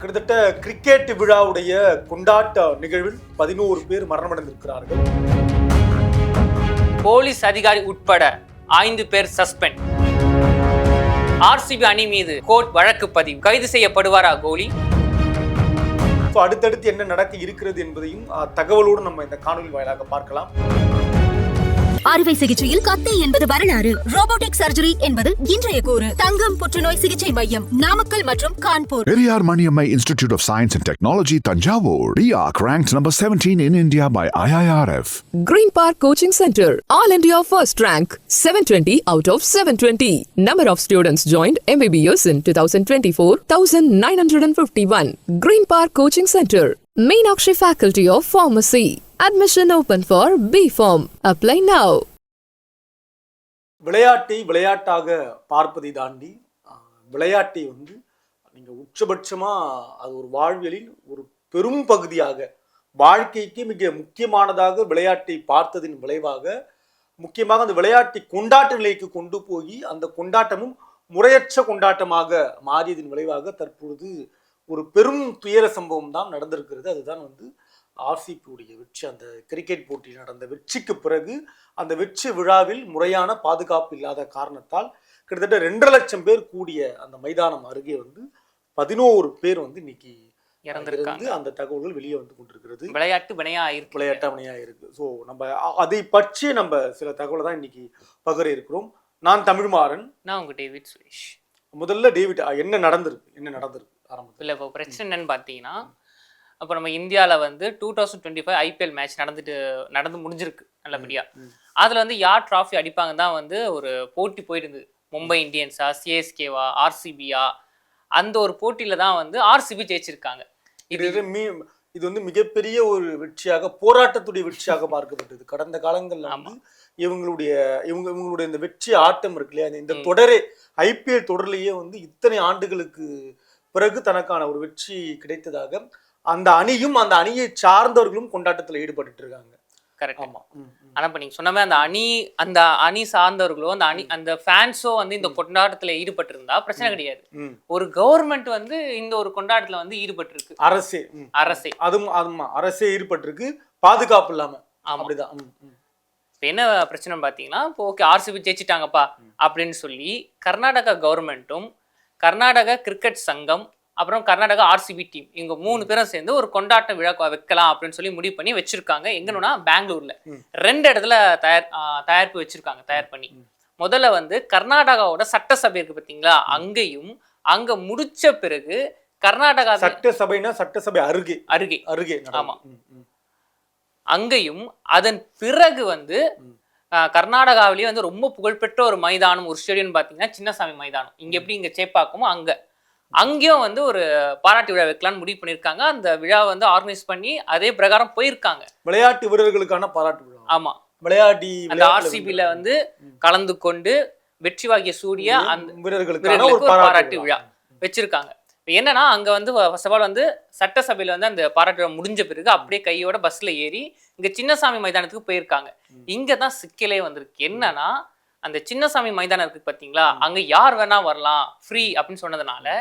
கிட்டத்தட்ட கிரிக்கெட் விழாவுடைய கொண்டாட்ட நிகழ்வில் 11 பேர் மரணமடைந்திருக்கிறார்கள். போலீஸ் அதிகாரி உட்பட 5 பேர் சஸ்பெண்ட். ஆர்சிபி அணி மீது கோர்ட் வழக்கு பதிவு. கைது செய்யப்படுவாரா கோலி? அடுத்தடுத்து என்ன நடக்க இருக்கிறது என்பதையும் தகவலோடு நம்ம இந்த காணொலி வாயிலாக பார்க்கலாம். அறுவை சிகிச்சையில் கத்தை என்பது வரலாறு, ரோபோட்டிக் சர்ஜரி என்பது இன்றைய கூறு. தங்கம் புற்றுநோய் சிகிச்சை மையம் நாமக்கல் மற்றும் Kanpur. Periyar Maniammai Institute of Science and Technology, Tanjavur. RIAC ranked number 17 in India by IIRF. Green Park Coaching Center, All India first rank, 720 out of 720. Number of students joined MBBS in 2024, 1951. Green Park Coaching Center, Meenakshi Faculty of Pharmacy. Admission open for B.Pharm. Apply now. விளையாட்டை விளையாட்டாக பார்ப்பதை தாண்டி விளையாட்டை நீங்கள் உச்சபட்சமாக அது ஒரு வாழ்வியலின் ஒரு பெரும் பகுதியாக வாழ்க்கைக்கு மிக முக்கியமானதாக விளையாட்டை பார்த்ததின் விளைவாக முக்கியமாக அந்த விளையாட்டை கொண்டாட்ட நிலைக்கு கொண்டு போய் அந்த கொண்டாட்டமும் முறையற்ற கொண்டாட்டமாக மாறியதின் விளைவாக தற்பொழுது ஒரு பெரும் துயர சம்பவம் தான் நடந்திருக்கிறது. அதுதான் ஆர்சிபியுடைய வெற்றி. அந்த கிரிக்கெட் போட்டி நடந்த வெற்றிக்கு பிறகு அந்த வெற்றி விழாவில் முறையான பாதுகாப்பு இல்லாத காரணத்தால் கிட்டத்தட்ட 2.5 லட்சம் பேர் கூடிய அந்த மைதானம் அருகே 11 பேர் இன்னைக்கு இறந்திருக்காங்க. அந்த தகவல்கள் வெளியே கொண்டிருக்கிறது. விளையாட்டு வினையா இருக்கு. ஸோ நம்ம அதை பற்றி நம்ம சில தகவலை தான் இன்னைக்கு பகிர இருக்கிறோம். நான் தமிழ்மாறன். நான் உங்க டேவிட் சுரேஷ். முதல்ல டேவிட், என்ன நடந்திருக்கு ஆரம்பத்தில்? இல்லை, இப்போ பிரச்சனை என்னன்னு பார்த்தீங்கன்னா, அப்போ நம்ம இந்தியாவில் 2025 ஐபிஎல் மேட்ச் நடந்து முடிஞ்சிருக்கு நல்லபடியாக. அதில் யார் ட்ராஃபி அடிப்பாங்க தான் ஒரு போட்டி போயிருந்தது. மும்பை இந்தியன்ஸா, சிஎஸ்கேவா, ஆர்சிபியா, அந்த ஒரு போட்டியில் தான் ஆர்சிபி ஜெயிச்சிருக்காங்க. இது மிகப்பெரிய ஒரு வெற்றியாக, போராட்டத்துடைய வெற்றியாக பார்க்கப்பட்டது. கடந்த காலங்களில் இவங்களுடைய இந்த வெற்றி ஆட்டம் இருக்கு இல்லையா, இந்த தொடரே ஐபிஎல் தொடர்லேயே இத்தனை ஆண்டுகளுக்கு பிறகு தனக்கான ஒரு வெற்றி கிடைத்ததாக அந்த அணியும் அந்த அணியை சார்ந்தவர்களும் கொண்டாட்டத்தில் ஈடுபட்டு இருக்காங்க. கரெக்ட். ஆமா. ஆனா இப்ப நீங்க சொன்ன மாதிரி அந்த அணி சார்ந்தவர்களோ அந்த ஃபேன்ஸோ இந்த கொண்டாட்டத்துல ஈடுபட்டு இருந்தா பிரச்சனை கிடையாது. ஒரு கவர்மெண்ட் இந்த ஒரு கொண்டாட்டத்துல ஈடுபட்டு இருக்கு. அரசே அதுவும் அரசே ஈடுபட்டு இருக்கு, பாதுகாப்பு இல்லாம. அப்படிதான். இப்போ என்ன பிரச்சனை பார்த்தீங்கன்னா, இப்போ ஓகே ஆர்சிபி ஜெயிச்சிட்டாங்கப்பா அப்படின்னு சொல்லி கர்நாடகா கவர்மெண்ட்டும் கர்நாடக கிரிக்கெட் சங்கம் அப்புறம் கர்நாடகா ஆர்சிபி டீம் இவங்க 3 பேரும் சேர்ந்து ஒரு கொண்டாட்ட விழா வைக்கலாம் அப்படின்னு சொல்லி முடிவு பண்ணி வச்சிருக்காங்க. எங்கன்னா பெங்களூர்ல 2 இடத்துல தயாரிப்பு வச்சிருக்காங்க. தயார் பண்ணி முதல்ல கர்நாடகாவோட சட்டசபை இருக்கு பார்த்தீங்களா, அங்கேயும் அங்க முடிச்ச பிறகு கர்நாடகா சட்டசபை அருகே ஆமா, அங்கேயும் அதன் பிறகு கர்நாடகாவிலேயே ரொம்ப புகழ்பெற்ற ஒரு மைதானம், ஒரு ஸ்டேடியம் பார்த்தீங்கன்னா சின்னசாமி மைதானம். இங்க எப்படி இங்க சேப்பாக்கமோ அங்கேயும் ஒரு பாராட்டு விழா வைக்கலான்னு முடிவு பண்ணியிருக்காங்க. அந்த விழா ஆர்கனைஸ் பண்ணி அதே பிரகாரம் போயிருக்காங்க. விளையாட்டு வீரர்களுக்கான பாராட்டு விழா. ஆமா, விளையாடி அந்த ஆர்சிபில கலந்து கொண்டு வெற்றி வாகிய சூடிய அந்த வீரர்களுக்கு பாராட்டு விழா வச்சிருக்காங்க. என்னன்னா அங்க ஃபர்ஸ்ட் ஆஃப் ஆல் சட்டசபையில அந்த பாராட்டு விழா முடிஞ்ச பிறகு அப்படியே கையோட பஸ்ல ஏறி இங்க சின்னசாமி மைதானத்துக்கு போயிருக்காங்க. இங்கதான் சிக்கலே வந்திருக்கு. என்னன்னா அந்த சின்னசாமி மைதானம் இருக்கு பாத்தீங்களா, அங்க யார் வேணா வரலாம், ஃப்ரீ அப்படின்னு சொன்னதுனால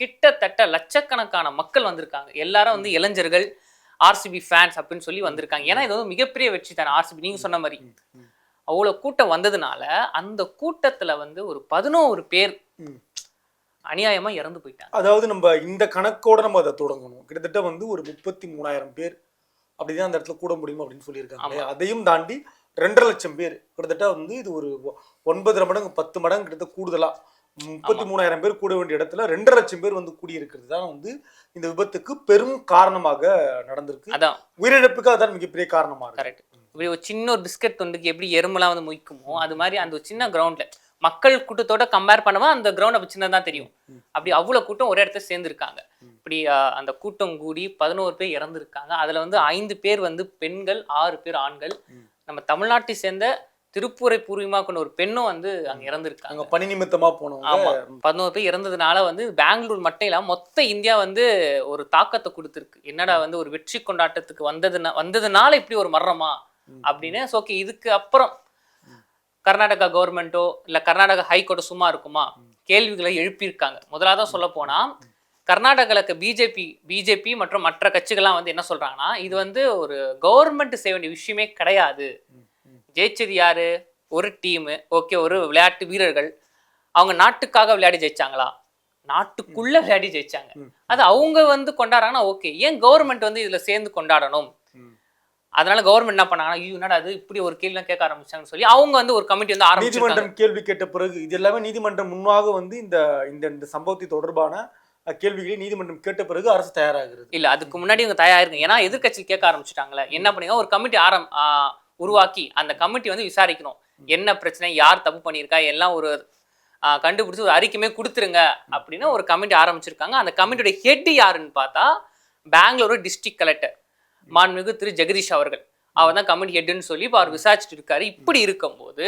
கிட்டத்தட்ட லட்சக்கணக்கான மக்கள் வந்திருக்காங்க. எல்லாரும் இளைஞர்கள், ஆர்சிபி ஃபேன்ஸ் அப்படின்னு சொல்லி வந்திருக்காங்க. ஏன்னா இது மிகப்பெரிய வெற்றி தானே ஆர்சிபி. நீங்க சொன்ன மாதிரி அவ்வளவு கூட்டம் வந்ததுனால அந்த கூட்டத்துல ஒரு 11 பேர் அநியாயமா இறந்து போயிட்டாங்க. அதாவது நம்ம இந்த கணக்கோட நம்ம அதை தொடங்கணும். கிட்டத்தட்ட ஒரு 33,000 பேர் அப்படிதான் அந்த இடத்துல கூட முடியும் அப்படின்னு சொல்லியிருக்காங்க. அதையும் தாண்டி 2.5 லட்சம் பேர் கிட்டத்தட்ட இது ஒரு 9 மடங்கு 10 மடங்கு கிட்டத்தட்ட கூடுதலா 33,000 பேர் கூட வேண்டிய இடத்துல 2.5 லட்சம் பேர் கூடியிருக்கிறது தான் இந்த விபத்துக்கு பெரும் காரணமாக நடந்திருக்கு. அதான் உயிரிழப்புக்கு அதான் மிகப்பெரிய காரணமா இருக்கு. கரெக்ட். இப்படி ஒரு சின்ன ஒரு பிஸ்கட் தொண்டுக்கு எப்படி எறும்பெல்லாம் முய்க்குமோ அது மாதிரி அந்த ஒரு சின்ன கிரவுண்ட்ல மக்கள் கூட்டத்தோட கம்பேர் பண்ணவா அந்த கிரவுண்ட் அப்படி சின்னதான் தெரியும். அப்படி அவ்வளவு கூட்டம் ஒரே இடத்துல சேர்ந்துருக்காங்க. இப்படி அந்த கூட்டம் கூடி 11 பேர் இறந்துருக்காங்க. அதுல 5 பேர் பெண்கள், 6 பேர் ஆண்கள். நம்ம தமிழ்நாட்டை சேர்ந்த திருப்பூரை பூர்வீகமாக கொண்ட ஒரு பெண்ணும் அங்க இறந்துருக்காங்க. பணி நிமித்தமா போனோம். ஆமா, 11 பேர் இறந்ததுனால பெங்களூர் மட்டும் இல்லாம மொத்த இந்தியா ஒரு தாக்கத்தை கொடுத்துருக்கு. என்னடா ஒரு வெற்றி கொண்டாட்டத்துக்கு வந்ததுனால இப்படி ஒரு மரணமா அப்படின்னு. ஓகே, இதுக்கு அப்புறம் கர்நாடகா கவர்மெண்ட்டோ இல்ல கர்நாடகா ஹைகோர்ட்டோ சும்மா இருக்குமா? கேள்விகளை எழுப்பியிருக்காங்க. முதலாவது சொல்ல போனா கர்நாடகாவுக்கு பிஜேபி மற்றும் மற்ற கட்சிகள்லாம் வந்து என்ன சொல்றாங்கன்னா, இது வந்து ஒரு கவர்மெண்ட் செய்ய வேண்டிய விஷயமே கிடையாது. ஜெயிச்சது யாரு? ஒரு டீமு, ஓகே, ஒரு விளையாட்டு வீரர்கள். அவங்க நாட்டுக்காக விளையாடி ஜெயிச்சாங்களா? நாட்டுக்குள்ள விளையாடி ஜெயிச்சாங்க. அது அவங்க வந்து கொண்டாடுறாங்கன்னா ஓகே, ஏன் கவர்மெண்ட் வந்து இதுல சேர்ந்து கொண்டாடணும்? அதனால கவர்மெண்ட் என்ன பண்ணாங்கன்னா, ஐயோ என்னடா அது இப்படி ஒரு கேள்வி கேட்க ஆரம்பிச்சாங்கன்னு சொல்லி அவங்க வந்து ஒரு கமிட்டி வந்து ஆரம்பிச்சிருக்காங்க. நீதிமன்றம் கேள்வி கேட்ட பிறகு இது எல்லாமே நீதிமன்றம் முன்பாக வந்து இந்த இந்த சம்பவத்தை தொடர்பான கேள்விகளை நீதிமன்றம் கேட்ட பிறகு அரசு தயாராகிறது. இல்ல, அதுக்கு முன்னாடி இவங்க தயாரிங்க. ஏன்னா எதிர்கட்சி கேட்க ஆரம்பிச்சுட்டாங்களே, என்ன பண்ணீங்க, ஒரு கமிட்டி உருவாக்கி அந்த கமிட்டி வந்து விசாரிக்கணும். என்ன பிரச்சனை, யார் தப்பு பண்ணியிருக்கா, எல்லாம் ஒரு கண்டுபிடிச்சு ஒரு அறிக்கையுமே கொடுத்துருங்க அப்படின்னு ஒரு கமிட்டி ஆரம்பிச்சிருக்காங்க. அந்த கமிட்டியோட ஹெட் யாருன்னு பார்த்தா பெங்களூரு டிஸ்ட்ரிக்ட் கலெக்டர் மாண்புமிகு திரு ஜெகதீஷ் அவர்கள். அவர் தான் கமிட்டி ஹெட்னு சொல்லி இப்போ அவர் விசாரிச்சுட்டு இருக்காரு. இப்படி இருக்கும்போது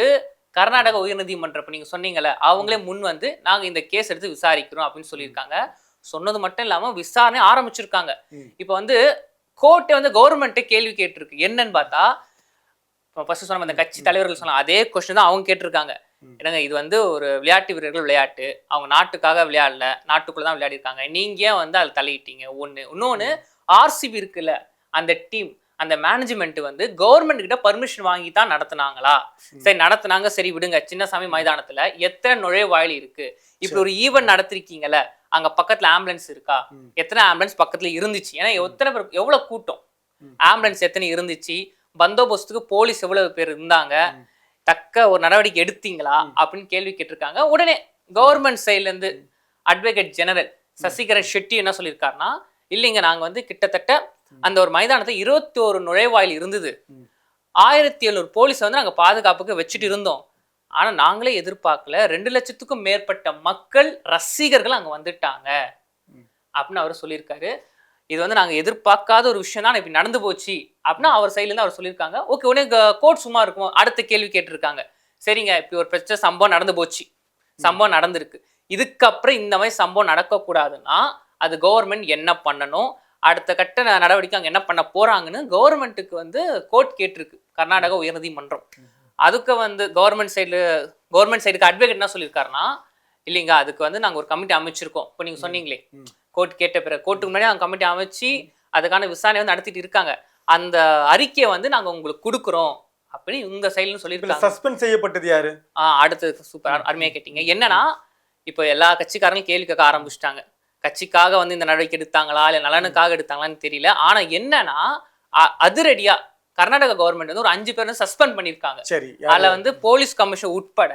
கர்நாடக உயர்நீதிமன்றம் இப்போ நீங்கள் சொன்னீங்கல்ல, அவங்களே முன் வந்து நாங்கள் இந்த கேஸ் எடுத்து விசாரிக்கிறோம் அப்படின்னு சொல்லியிருக்காங்க. சொன்னது மட்டும் இல்லாமல் விசாரணை ஆரம்பிச்சிருக்காங்க. இப்போ வந்து கோர்ட்டை வந்து கவர்மெண்ட்டை கேள்வி கேட்டிருக்கு. என்னன்னு பார்த்தா, இப்போ ஃபர்ஸ்ட் சொன்ன அந்த கட்சி தலைவர்கள் சொன்ன அதே கொஸ்டின் தான் அவங்க கேட்டிருக்காங்க. என்னங்க, இது வந்து ஒரு விளையாட்டு வீரர்கள் விளையாட்டு, அவங்க நாட்டுக்காக விளையாடல, நாட்டுக்குள்ள தான் விளையாடிருக்காங்க, நீங்க ஏன் வந்து அதில் தலையிட்டீங்க? இன்னொன்று ஆர்சிபி இருக்குல்ல, அந்த டீம், அந்த மேனேஜ்மெண்ட் வந்து கவர்மெண்ட் கிட்ட பர்மிஷன் வாங்கி தான் நடத்துனாங்களா? சரி நடத்துனாங்க, சரி விடுங்க. சின்னசாமி மைதானத்துல எத்தனை நுழைவாயில் இருக்கு? இப்படி ஒரு ஈவென்ட் நடத்திருக்கீங்கல்ல, அங்க பக்கத்துல ஆம்புலன்ஸ் இருக்கா? எத்தனை ஆம்புலன்ஸ் பக்கத்துல இருந்துச்சு? ஏன்னா எத்தனை பேர், எவ்வளவு கூட்டம், ஆம்புலன்ஸ் எத்தனை இருந்துச்சு, பந்தோபஸ்துக்கு போலீஸ் எவ்வளவு பேர் இருந்தாங்க, தக்க ஒரு நடவடிக்கை எடுத்தீங்களா அப்படின்னு கேள்வி கேட்டிருக்காங்க. உடனே கவர்மெண்ட் சைட்ல இருந்து அட்வொகேட் ஜெனரல் சசிகரன் ஷெட்டி என்ன சொல்லியிருக்காருன்னா, இல்லைங்க, நாங்க வந்து கிட்டத்தட்ட அந்த ஒரு மைதானத்தை 21 நுழைவாயில் இருந்தது, 1700 போலீஸ் வந்து நாங்க பாதுகாப்புக்கு வச்சுட்டு இருந்தோம். ஆனா நாங்களே எதிர்பார்க்கல, 2 லட்சத்துக்கும் மேற்பட்ட மக்கள் ரசிகர்கள் அங்க வந்துட்டாங்க அப்படின்னு அவர் சொல்லியிருக்காரு. இது வந்து நாங்க எதிர்பார்க்காத ஒரு விஷயம் தான் இப்படி நடந்து போச்சு அப்படின்னா அவர் சைட்ல இருந்து அவர் சொல்லியிருக்காங்க. ஓகே, உடனே கோர்ட் சும்மா இருக்கும். அடுத்த கேள்வி கேட்டிருக்காங்க. சரிங்க, இப்படி ஒரு பிரச்சனை சம்பவம் நடந்து போச்சு, சம்பவம் நடந்திருக்கு, இதுக்கப்புறம் இந்த மாதிரி சம்பவம் நடக்கக்கூடாதுன்னா அது கவர்மெண்ட் என்ன பண்ணணும், அடுத்த கட்ட நடவடிக்கை அங்கே என்ன பண்ண போறாங்கன்னு கவர்மெண்ட்டுக்கு வந்து கோர்ட் கேட்டிருக்கு கர்நாடகா உயர்நீதிமன்றம். அதுக்கு வந்து கவர்மெண்ட் சைடுக்கு அட்வொகேட் என்ன சொல்லியிருக்காருன்னா, இல்லைங்க, அதுக்கு வந்து நாங்கள் ஒரு கமிட்டி அமைச்சிருக்கோம். இப்போ நீங்கள் சொன்னீங்களே, கோர்ட் கேட்ட பிறகு கோர்ட்டுக்கு முன்னாடி நாங்கள் கமிட்டி அமைச்சு அதுக்கான விசாரணை வந்து நடத்திட்டு இருக்காங்க. அந்த அறிக்கையை வந்து நாங்கள் உங்களுக்கு கொடுக்குறோம் அப்படின்னு இந்த சைடுன்னு சொல்லியிருக்காங்க. சஸ்பெண்ட் செய்யப்பட்டது யாரு? அடுத்தது சூப்பர் அருமையாக கேட்டீங்க. என்னன்னா, இப்போ எல்லா கட்சிக்காரங்களும் கேள்வி கேட்க ஆரம்பிச்சிட்டாங்க. கட்சிக்காக வந்து இந்த நடவடிக்கை எடுத்தாங்களா இல்லை நலனுக்காக எடுத்தாங்களான்னு தெரியல. ஆனா என்னன்னா, அதிரடியா கர்நாடகா கவர்மெண்ட் வந்து ஒரு 5 பேர் சஸ்பெண்ட் பண்ணியிருக்காங்க. அதுல வந்து போலீஸ் கமிஷன் உட்பட.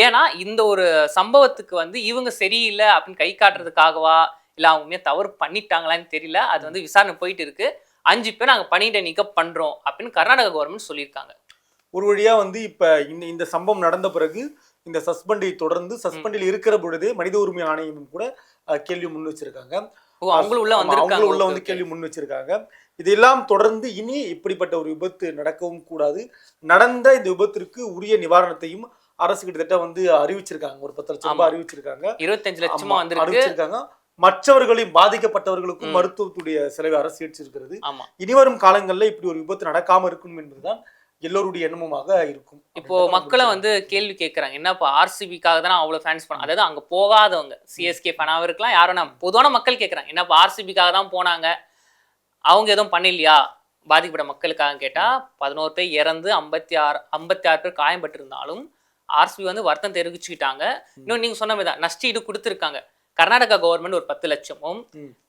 ஏன்னா இந்த ஒரு சம்பவத்துக்கு வந்து இவங்க சரியில்லை அப்படின்னு கை காட்டுறதுக்காகவா இல்ல அவங்க தவறு பண்ணிட்டாங்களான்னு தெரியல. அது வந்து விசாரணை போயிட்டு இருக்கு. 5 பேர் நாங்க பணியிட நீக்கம் பண்றோம் அப்படின்னு கர்நாடகா கவர்மெண்ட் சொல்லியிருக்காங்க. ஒரு வழியா வந்து இப்ப இந்த சம்பவம் நடந்த பிறகு இந்த சஸ்பெண்டை தொடர்ந்து சஸ்பெண்டில் இருக்கிற பொழுதே மனித உரிமை ஆணையமும் கூட கேள்வி முன் வச்சிருக்காங்க. உள்ள வந்து கேள்வி முன் வச்சிருக்காங்க. இதெல்லாம் தொடர்ந்து இனி இப்படிப்பட்ட ஒரு விபத்து நடக்கவும் கூடாது. நடந்த இந்த விபத்திற்கு உரிய நிவாரணத்தையும் அரசு கிட்டத்தட்ட வந்து அறிவிச்சிருக்காங்க. ஒரு 10 லட்சம் ரூபாய் அறிவிச்சிருக்காங்க. 25 லட்சமா அறிவிச்சிருக்காங்க. மற்றவர்களையும் பாதிக்கப்பட்டவர்களுக்கும் மருத்துவத்துடைய செலவை அரசு ஏற்றிருக்கிறது. இனிவரும் காலங்களில் இப்படி ஒரு விபத்து நடக்காம இருக்கும் என்பதுதான் எல்லோருடைய எண்ணமுமாக இருக்கும். இப்போ மக்களை வந்து கேள்வி கேட்கறாங்க, என்னப்பா ஆர்சிபிக்காக தானே அவ்வளவு ஃபேன்ஸ் பண்ண, அதாவது அங்க போகாதவங்க சிஎஸ்கே ஃபேனாக இருக்கலாம், யாரும் பொதுவான மக்கள் கேட்கறாங்க, என்னப்பா ஆர்சிபிக்காக தான் போனாங்க, அவங்க எதுவும் பண்ணலையா பாதிக்கப்பட்ட மக்களுக்காக கேட்டா 11 பேர் இறந்து 56 பேர் காயம்பட்டிருந்தாலும் ஆர்சிபி வந்து வருத்தம் தெரிவிச்சுக்கிட்டாங்க. இன்னும் நீங்க சொன்ன மாதிரி நஷ்டீடு கொடுத்துருக்காங்க. கர்நாடகா கவர்மெண்ட் ஒரு 10 லட்சமும்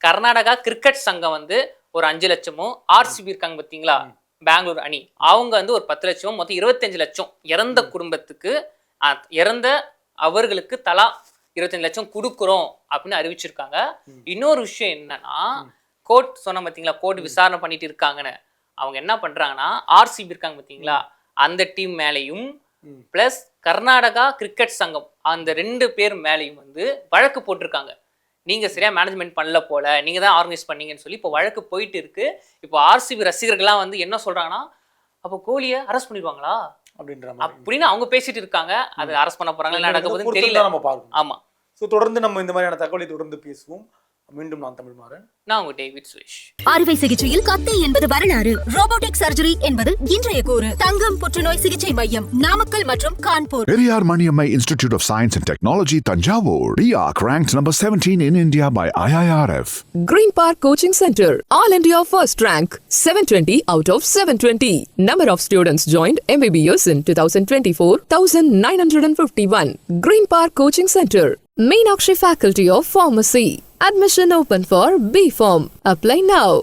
கர்நாடகா கிரிக்கெட் சங்கம் வந்து ஒரு 5 லட்சமும் ஆர்சிபி இருக்காங்க பார்த்தீங்களா பெங்களூர் அணி, அவங்க வந்து ஒரு 10 லட்சம், மொத்தம் 25 லட்சம் இறந்த குடும்பத்துக்கு, இறந்த அவர்களுக்கு தலா 25 லட்சம் கொடுக்குறோம் அப்படின்னு அறிவிச்சிருக்காங்க. இன்னொரு விஷயம் என்னன்னா, கோர்ட் சொன்ன பார்த்தீங்களா, கோர்ட் விசாரணை பண்ணிட்டு இருக்காங்கன்னு, அவங்க என்ன பண்றாங்கன்னா ஆர்சிபி இருக்காங்க பார்த்தீங்களா அந்த டீம் மேலேயும் பிளஸ் கர்நாடகா கிரிக்கெட் சங்கம் அந்த 2 பேர் மேலேயும் வந்து வழக்கு போட்டிருக்காங்க. நீங்க சரியா மேனேஜ்மெண்ட் பண்ணல போல, நீங்க தான் ஆர்கனைஸ் பண்ணீங்கன்னு சொல்லி இப்போ வழக்கு போயிட்டு இருக்கு. இப்போ ஆர்சிபி ரசிகர்கள்லாம் வந்து என்ன சொல்றாங்கன்னா, அப்போ கோலியை அரெஸ்ட் பண்ணிடுவாங்களா அப்படின்னு அவங்க பேசிட்டு இருக்காங்க. அது அரெஸ்ட் பண்ண போறாங்க நடக்க போகுதுன்னு தெரியல. ஆமா. ஸோ தொடர்ந்து நம்ம இந்த மாதிரியான தகவலை தொடர்ந்து பேசுவோம். மீண்டும் நான் தமிழ்மாறன். நான் உங்க டேவிட் சுரேஷ். அறுவை சிகிச்சையில் கத்தை என்பது வரலாறு, ரோபோட்டிக் சர்ஜரி என்பது இன்றைய கூறு. தங்கம் புற்றுநோய் சிகிச்சை மையம், நாமக்கல் மற்றும் Kanpur. Periyar Maniammai Institute of Science and Technology, Tanjavur. RIAC ranked number 17 in India by IIRF. Green Park Coaching Center, All India first rank, 720 out of 720. Number of students joined MBBS in 2024, 1951. Green Park Coaching Center, Meenakshi Faculty of Pharmacy. Admission open for B Form. Apply now.